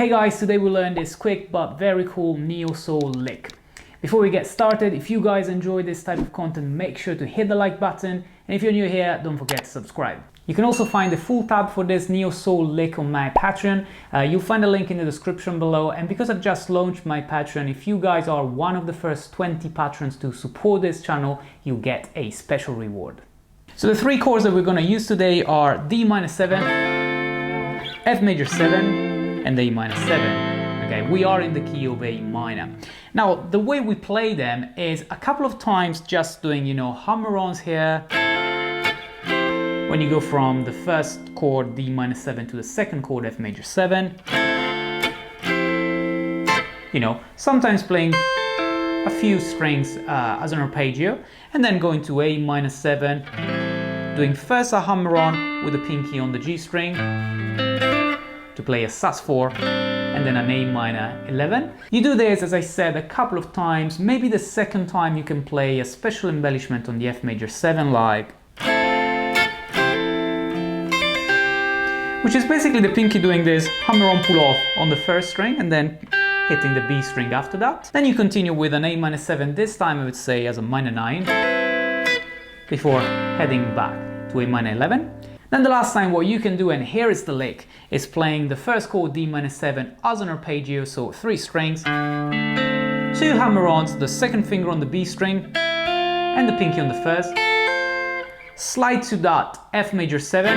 Hey guys, today we learned this quick but very cool Neo-Soul lick. Before we get started, if you guys enjoy this type of content, make sure to hit the like button, and if you're new here, don't forget to subscribe. You can also find the full tab for this Neo-Soul lick on my Patreon. You'll find a link in the description below, and because I've just launched my Patreon, if you guys are one of the first 20 patrons to support this channel, you'll get a special reward. So the three chords that we're going to use today are D minor 7, F major 7, and A minor 7. Okay, we are in the key of A minor. Now, the way we play them is a couple of times just doing, hammer-ons here. When you go from the first chord D minor 7 to the second chord F major 7. Sometimes playing a few strings as an arpeggio, and then going to A minor 7, doing first a hammer-on with the pinky on the G string to play a sus4, and then an A minor 11. You do this, as I said, a couple of times. Maybe the second time you can play a special embellishment on the F major 7, like, which is basically the pinky doing this hammer-on pull-off on the first string and then hitting the B string after that. Then you continue with an A minor 7, this time I would say as a minor 9, before heading back to A minor 11. Then the last time what you can do, and here is the lick, is playing the first chord D minor 7 as an arpeggio, so 3 strings, 2 hammer-ons, the second finger on the B string and the pinky on the first, slide to that F major 7,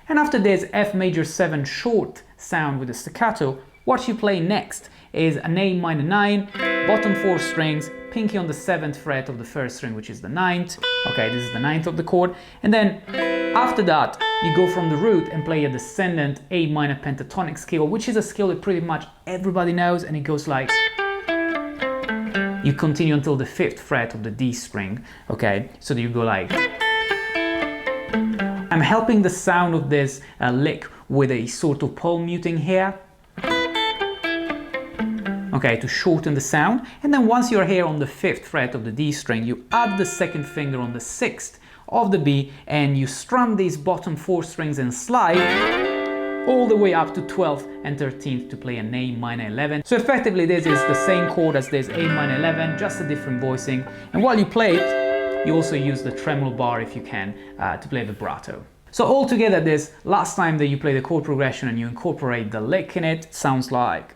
and after this F major 7 short sound with the staccato, what you play next is an A minor 9, bottom 4 strings, pinky on the 7th fret of the first string, which is the 9th. Okay, this is the 9th of the chord. And then after that, you go from the root and play a descendant A minor pentatonic scale, which is a scale that pretty much everybody knows, and it goes like... You continue until the 5th fret of the D string, okay? So you go like... I'm helping the sound of this lick with a sort of palm muting here. Okay, to shorten the sound. And then once you're here on the 5th fret of the D string, you add the second finger on the 6th of the B, and you strum these bottom 4 strings and slide all the way up to 12th and 13th to play an A minor 11. So effectively this is the same chord as this A minor 11, just a different voicing. And while you play it, you also use the tremolo bar if you can to play vibrato. So altogether, this last time that you play the chord progression and you incorporate the lick in it, sounds like...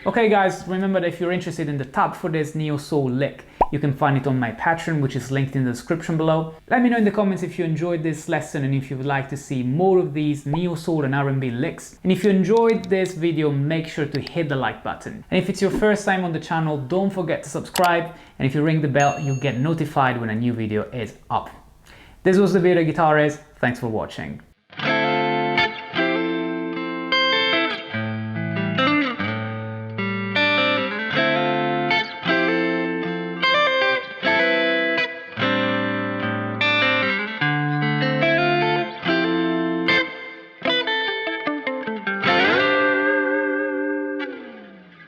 Okay guys, remember that if you're interested in the tab for this Neo-Soul lick, you can find it on my Patreon, which is linked in the description below. Let me know in the comments if you enjoyed this lesson and if you would like to see more of these Neo-Soul and R&B licks. And if you enjoyed this video, make sure to hit the like button. And if it's your first time on the channel, don't forget to subscribe. And if you ring the bell, you'll get notified when a new video is up. This was the Bearded Guitarist. Thanks for watching.